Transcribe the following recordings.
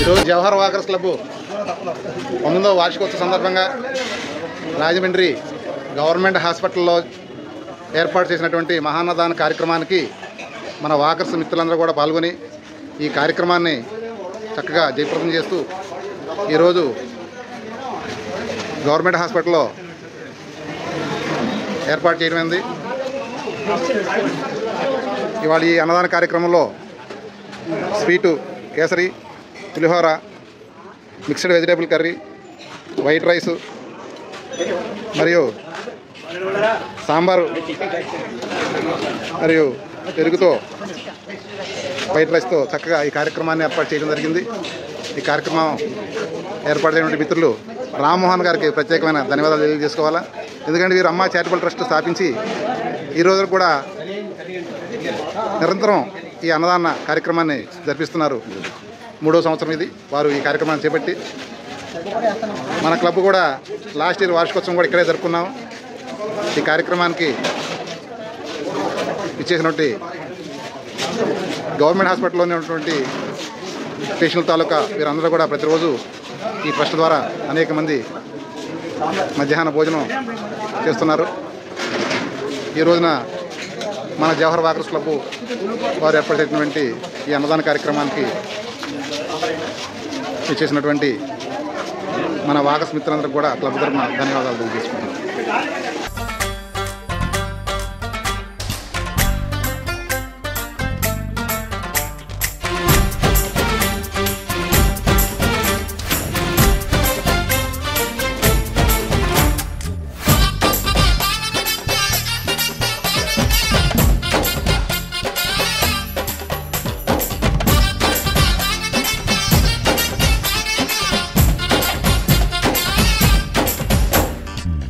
ఈరోజు Jawahar walkers club 19వ వార్షికోత్సవ సందర్భంగా రాజమండ్రి గవర్నమెంట్ హాస్పిటల్లో ఏర్పాటు చేసినటువంటి మహాన్నదాన కార్యక్రమానికి మన వాకర్స్ మిత్రులందరూ కూడా పాల్గొని ఈ కార్యక్రమాన్ని చక్కగా జయప్రదం చేస్తూ ఈరోజు గవర్నమెంట్ హాస్పిటల్లో ఏర్పాటు చేయడమైంది. ఇవాళ ఈ అన్నదాన కార్యక్రమంలో sweet, kesari, pulihora, mixed vegetable curry, white rice మరియు సాంబారు మరియు పెరుగుతో వైట్ రైస్తో చక్కగా ఈ కార్యక్రమాన్ని ఏర్పాటు చేయడం జరిగింది. ఈ కార్యక్రమం ఏర్పాటు చేయనటువంటి మిత్రులు రామ్మోహన్ గారికి ప్రత్యేకమైన ధన్యవాదాలు తెలియజేసుకోవాలా. ఎందుకంటే వీరు అమ్మ చారిటబుల్ ట్రస్ట్ స్థాపించి ఈ రోజు కూడా నిరంతరం ఈ అన్నదాన కార్యక్రమాన్ని జరిపిస్తున్నారు. 3వ సంవత్సరం ఇది వారు ఈ కార్యక్రమాన్ని చేపట్టి. మన క్లబ్ కూడా లాస్ట్ ఇయర్ వార్షికోత్సవం కూడా ఇక్కడే జరుపుకున్నాం. ఈ కార్యక్రమానికి ఇచ్చేసినటువంటి గవర్నమెంట్ హాస్పిటల్లోనే ఉన్నటువంటి పేషెంట్ల తాలూకా వీరందరూ కూడా ప్రతిరోజు ఈ ట్రస్ట్ ద్వారా అనేక మంది మధ్యాహ్న భోజనం చేస్తున్నారు. ఈ రోజున మన జవహర్ వాకర్స్ క్లబ్ వారు ఏర్పాటు చేసినటువంటి ఈ అన్నదాన కార్యక్రమానికి ఇచ్చేసినటువంటి మన వాకర్స్ మిత్రులందరికీ కూడా క్లబ్ తరఫున ధన్యవాదాలు తెలియజేసుకుంటున్నాం.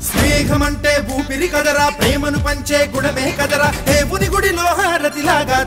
స్నేహమంటే ఊపిరి కదరా, ప్రేమను పంచే గుణమే కదరా, దేవుని గుడిలో హారతిలాగా